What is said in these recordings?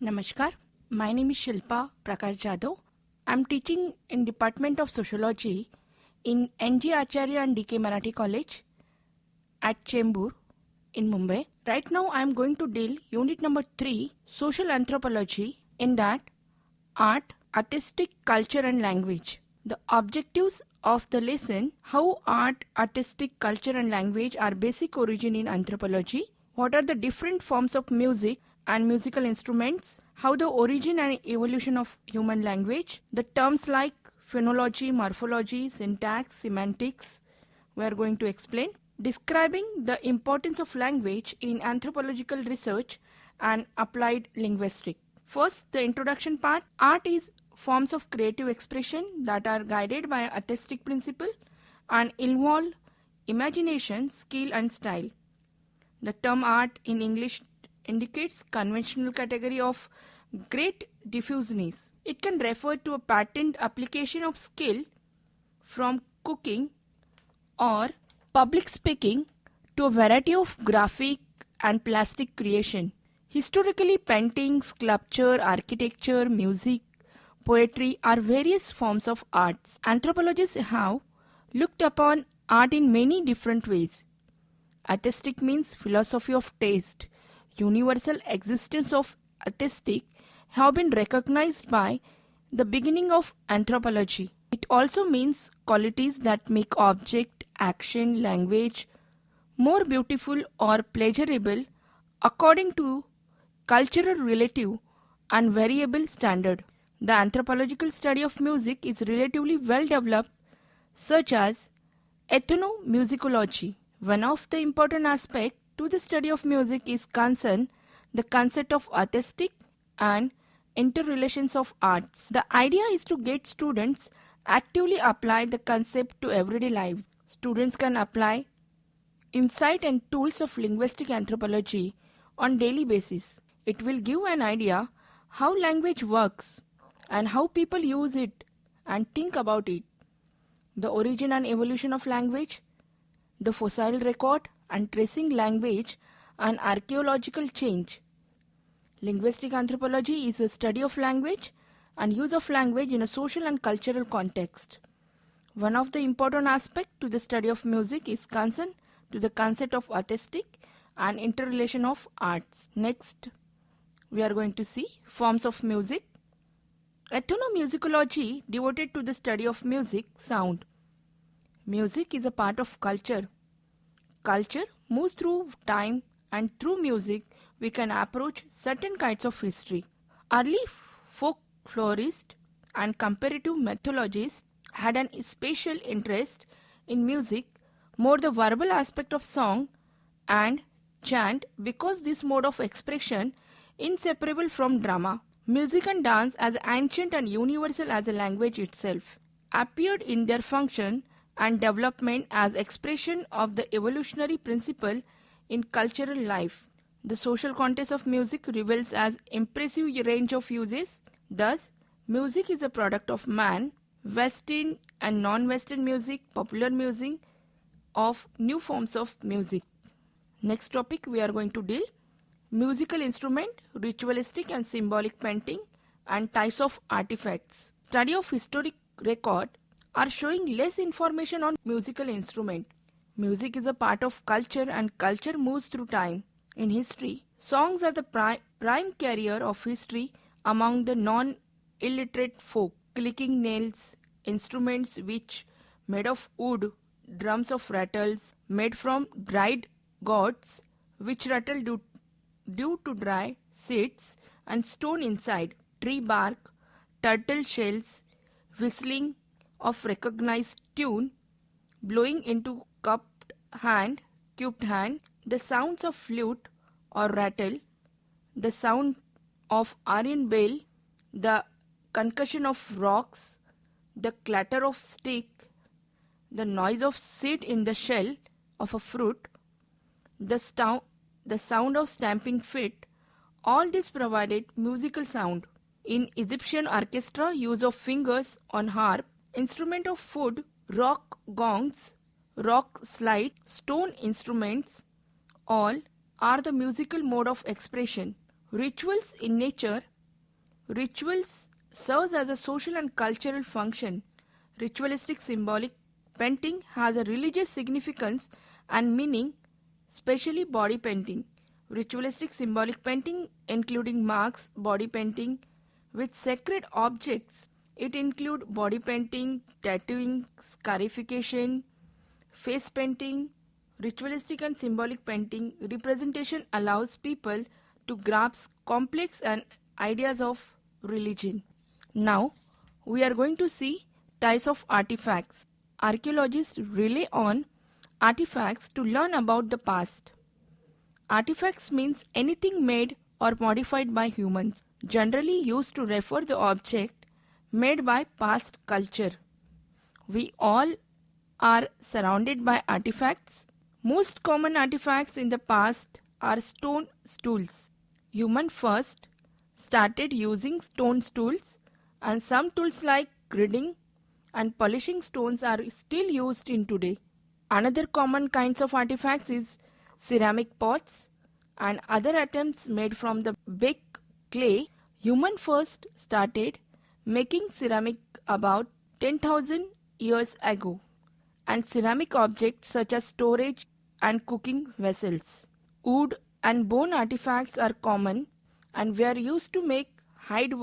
Namaskar, my name is Shilpa Jadhav. I am teaching in Department of Sociology in NG Acharya and DK Marathi College at Chembur in Mumbai. Right now I am going to deal unit number 3, Social Anthropology, in that art, artistic culture and language. The objectives of the lesson: how art, artistic culture and language are basic origin in anthropology, what are the different forms of music and musical instruments, how the origin and evolution of human language, the terms like phonology, morphology, syntax, semantics we are going to explain, describing the importance of language in anthropological research and applied linguistics. First, the introduction part. Art is forms of creative expression that are guided by artistic principle and involve imagination, skill and style. The term art in English indicates conventional category of great diffuseness. It can refer to a patent application of skill from cooking or public speaking to a variety of graphic and plastic creation. Historically, painting, sculpture, architecture, music, poetry are various forms of arts. Anthropologists have looked upon art in many different ways. Artistic means philosophy of taste. Universal existence of artistic have been recognized by the beginning of anthropology. It also means qualities that make object, action, language more beautiful or pleasurable according to cultural relative and variable standard. The anthropological study of music is relatively well developed, such as ethnomusicology. One of the important aspects to the study of music is concern the concept of artistic and interrelations of arts. The idea is to get students actively apply the concept to everyday lives. Students can apply insight and tools of linguistic anthropology on daily basis. It will give an idea how language works and how people use it and think about it. The origin and evolution of language, the fossil record and tracing language and archaeological change. Linguistic anthropology is a study of language and use of language in a social and cultural context. One of the important aspects to the study of music is concern to the concept of artistic and interrelation of arts. Next, we are going to see forms of music. Ethnomusicology devoted to the study of music, sound. Music is a part of culture. Culture moves through time, and through music we can approach certain kinds of history. Early folklorists and comparative mythologists had an special interest in music, more the verbal aspect of song and chant, because this mode of expression inseparable from drama. Music and dance, as ancient and universal as a language itself, appeared in their function and development as expression of the evolutionary principle in cultural life. The social context of music reveals as impressive range of uses. Thus, music is a product of man, Western and non-Western music, popular music, of new forms of music. Next topic we are going to deal: musical instrument, ritualistic and symbolic painting, and types of artifacts. Study of historic record are showing less information on musical instrument. Music is a part of culture and culture moves through time. In history, songs are the prime carrier of history among the non-illiterate folk. Clicking nails, instruments which made of wood, drums of rattles made from dried gourds which rattle due to dry seeds and stone inside, tree bark, turtle shells, whistling of recognized tune, blowing into cubed hand, the sounds of flute or rattle, the sound of iron bell, the concussion of rocks, the clatter of stick, the noise of seed in the shell of a fruit, the sound of stamping feet, all this provided musical sound. In Egyptian orchestra, use of fingers on harp, instrument of food, rock gongs, rock slide, stone instruments, all are the musical mode of expression. Rituals in nature Rituals serves as a social and cultural function. Ritualistic symbolic painting has a religious significance and meaning, especially body painting. Ritualistic symbolic painting including marks, body painting with sacred objects. It includes body painting, tattooing, scarification, face painting. Ritualistic and symbolic painting representation allows people to grasp complex and ideas of religion. Now, we are going to see types of artifacts. Archaeologists rely on artifacts to learn about the past. Artifacts means anything made or modified by humans, generally used to refer the object made by past culture. We all are surrounded by artifacts. Most common artifacts in the past are stone tools. Humans first started using stone tools, and some tools like grading and polishing stones are still used in today. Another common kinds of artifacts is ceramic pots and other items made from the baked clay. Humans first started making ceramic about 10,000 years ago, and ceramic objects such as storage and cooking vessels. Wood and bone artifacts are common and were used to make hide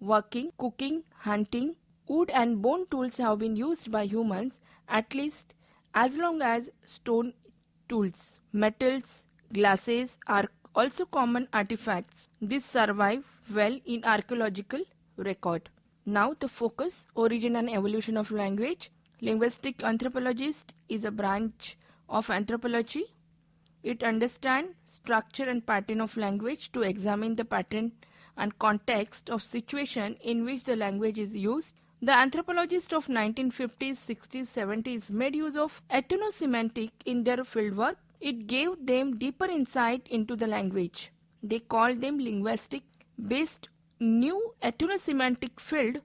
working, cooking, hunting. Wood and bone tools have been used by humans at least as long as stone tools. Metals, glasses are also common artifacts. These survive well in archaeological record. Now the focus, origin and evolution of language. Linguistic anthropologist is a branch of anthropology. It understands structure and pattern of language to examine the pattern and context of situation in which the language is used. The anthropologists of 1950s, 60s, 70s made use of ethnosemantic in their fieldwork. It gave them deeper insight into the language. They called them linguistic based new ethnosemantic field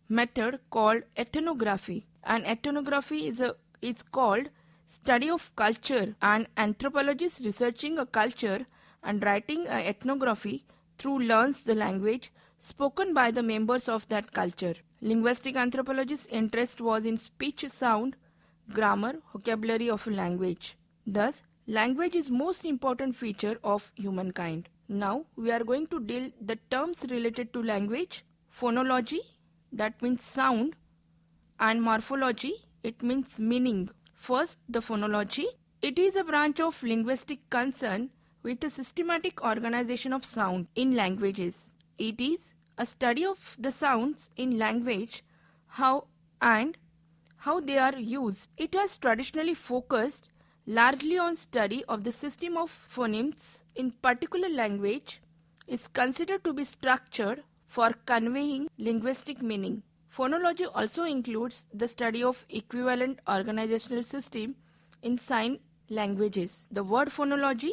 method called ethnography. And ethnography is called study of culture, and anthropologists researching a culture and writing an ethnography through learns the language spoken by the members of that culture. Linguistic anthropologists' interest was in speech, sound, grammar, vocabulary of language. Thus, language is most important feature of humankind. Now, we are going to deal the terms related to language. Phonology, that means sound, and morphology, it means meaning. First, the phonology. It is a branch of linguistic concern with the systematic organization of sound in languages. It is a study of the sounds in language, how they are used. It has traditionally focused largely on study of the system of phonemes in particular language. Is considered to be structured for conveying linguistic meaning. Phonology also includes the study of equivalent organizational system in sign languages. The word phonology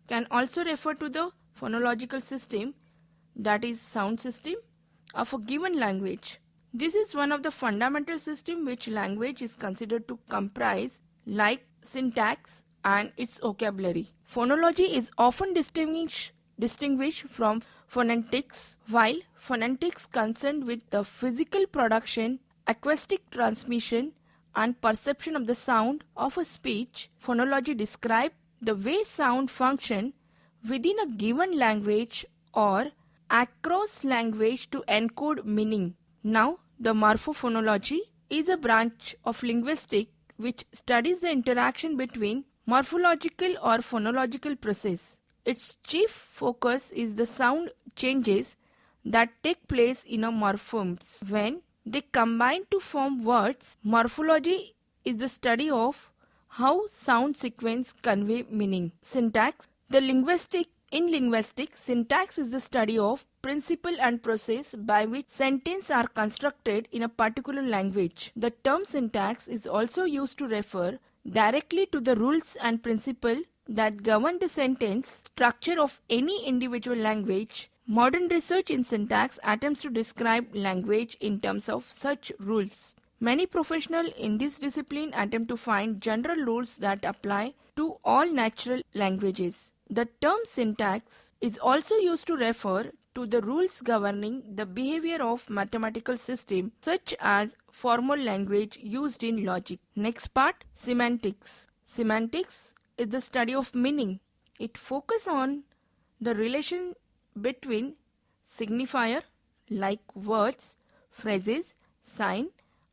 can also refer to the phonological system, that is sound system, of a given language. This is one of the fundamental systems which language is considered to comprise, like syntax and its vocabulary. Phonology is often distinguished from phonetics, while phonetics concerned with the physical production, acoustic transmission and perception of the sound of a speech. Phonology describes the way sound function within a given language or across language to encode meaning. Now, the morphophonology is a branch of linguistics which studies the interaction between morphological or phonological process. Its chief focus is the sound changes that take place in a morphemes when they combine to form words. Morphology is the study of how sound sequence convey meaning. Syntax. In linguistics, syntax is the study of principle and process by which sentences are constructed in a particular language. The term syntax is also used to refer directly to the rules and principles that govern the sentence structure of any individual language. Modern research in syntax attempts to describe language in terms of such rules. Many professionals in this discipline attempt to find general rules that apply to all natural languages. The term syntax is also used to refer to the rules governing the behavior of mathematical systems such as formal language used in logic. Next part, semantics. Semantics is the study of meaning. It focuses on the relation between signifier like words, phrases, sign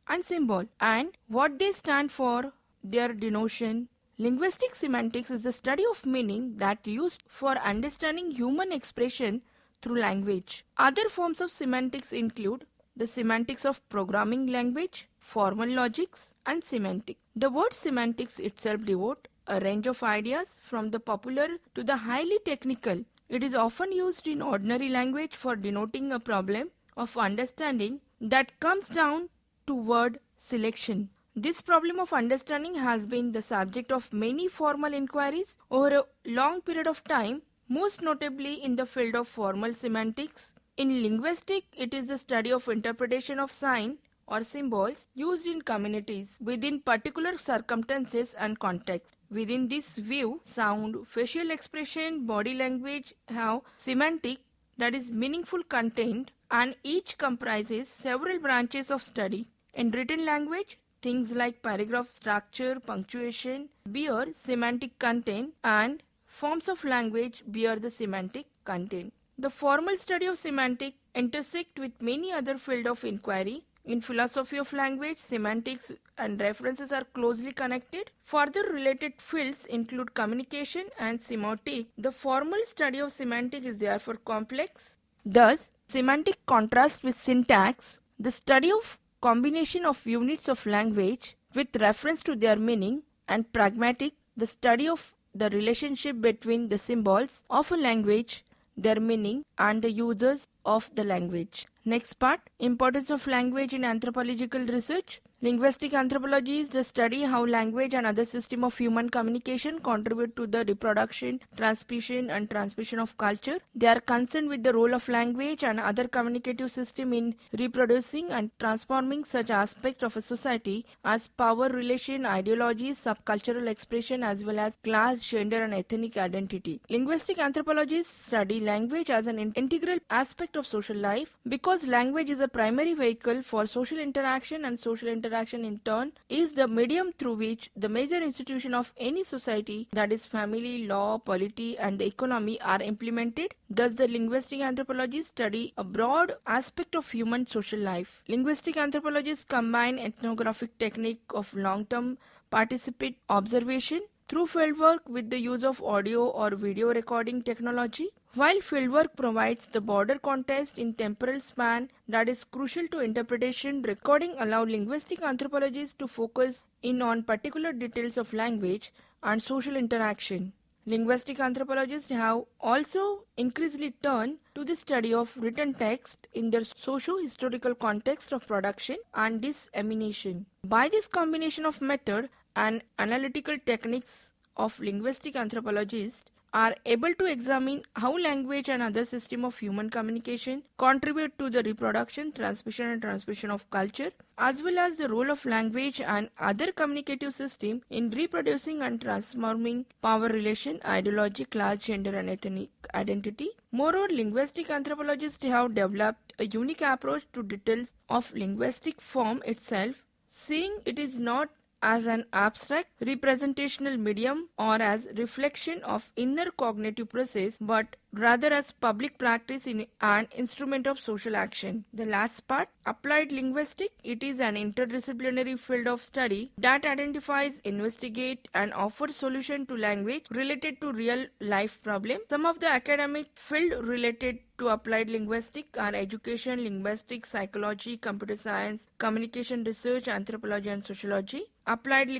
and symbol and what they stand for, their denotation. Linguistic semantics is the study of meaning that used for understanding human expression through language. Other forms of semantics include the semantics of programming language, formal logics and semantics. The word semantics itself devotes a range of ideas from the popular to the highly technical. It is often used in ordinary language for denoting a problem of understanding that comes down to word selection. This problem of understanding has been the subject of many formal inquiries over a long period of time, most notably in the field of formal semantics. In linguistics, it is the study of interpretation of sign or symbols used in communities within particular circumstances and context. Within this view, sound, facial expression, body language have semantic, that is meaningful content, and each comprises several branches of study. In written language, things like paragraph structure, punctuation bear semantic content and forms of language bear the semantic content. The formal study of semantics intersect with many other fields of inquiry. In philosophy of language, semantics and references are closely connected. Further related fields include communication and semiotics. The formal study of semantics is therefore complex. Thus, semantic contrasts with syntax, the study of combination of units of language with reference to their meaning, and pragmatic, the study of the relationship between the symbols of a language, their meaning, and the users of the language. Next part, importance of language in anthropological research. Linguistic anthropology is the study how language and other systems of human communication contribute to the reproduction, transmission and transmission of culture. They are concerned with the role of language and other communicative systems in reproducing and transforming such aspects of a society as power relation, ideologies, subcultural expression as well as class, gender and ethnic identity. Linguistic anthropologists study language as an integral aspect of social life because language is a primary vehicle for social interaction and social interaction in turn is the medium through which the major institutions of any society, that is family, law, polity and the economy, are implemented. Thus the linguistic anthropologists study a broad aspect of human social life. Linguistic anthropologists combine ethnographic technique of long-term participant observation through fieldwork with the use of audio or video recording technology. While fieldwork provides the broader context in temporal span that is crucial to interpretation, recording allows linguistic anthropologists to focus in on particular details of language and social interaction. Linguistic anthropologists have also increasingly turned to the study of written text in their socio-historical context of production and dissemination. By this combination of method and analytical techniques of linguistic anthropologists are able to examine how language and other systems of human communication contribute to the reproduction, transmission and transmission of culture, as well as the role of language and other communicative systems in reproducing and transforming power relation, ideology, class, gender and ethnic identity. Moreover, linguistic anthropologists have developed a unique approach to details of linguistic form itself, seeing it is not as an abstract representational medium or as reflection of inner cognitive process, but rather as public practice in an instrument of social action. The last part, applied linguistics, it is an interdisciplinary field of study that identifies, investigates and offers solutions to language related to real life problems. Some of the academic field related to applied linguistics are education, linguistics, psychology, computer science, communication research, anthropology and sociology. Applied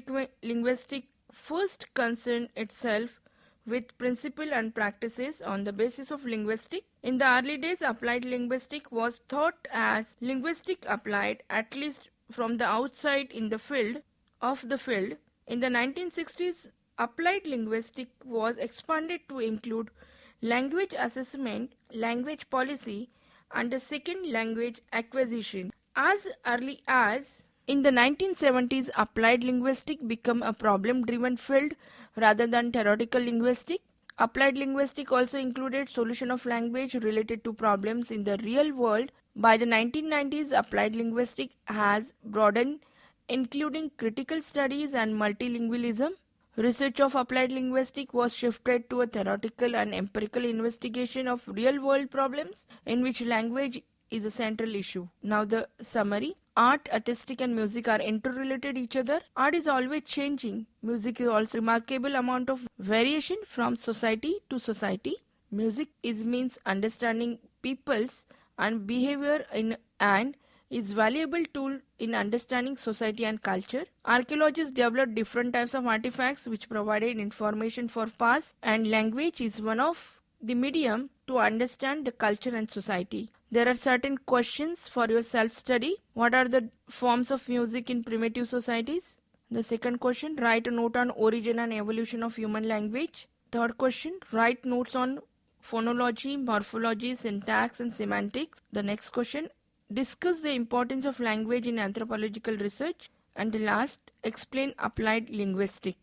linguistics first concern itself with principles and practices on the basis of linguistics. In the early days, applied linguistics was thought as linguistic applied, at least from the outside in the field of the field. In the 1960s, applied linguistics was expanded to include language assessment, language policy, and the second language acquisition. As early as in the 1970s, applied linguistics became a problem-driven field rather than theoretical linguistics. Applied linguistics also included solution of language related to problems in the real world. By the 1990s, applied linguistics has broadened, including critical studies and multilingualism. Research of applied linguistics was shifted to a theoretical and empirical investigation of real-world problems in which language is a central issue. Now the summary. Art, artistic and music are interrelated each other. Art is always changing. Music is also remarkable amount of variation from society to society. Music means understanding people's and behavior and is valuable tool in understanding society and culture. Archaeologists developed different types of artifacts which provided information for past, and language is one of the medium to understand the culture and society. There are certain questions for your self-study. What are the forms of music in primitive societies? The second question, write a note on origin and evolution of human language. Third question, write notes on phonology, morphology, syntax and semantics. The next question, discuss the importance of language in anthropological research. And the last, explain applied linguistics.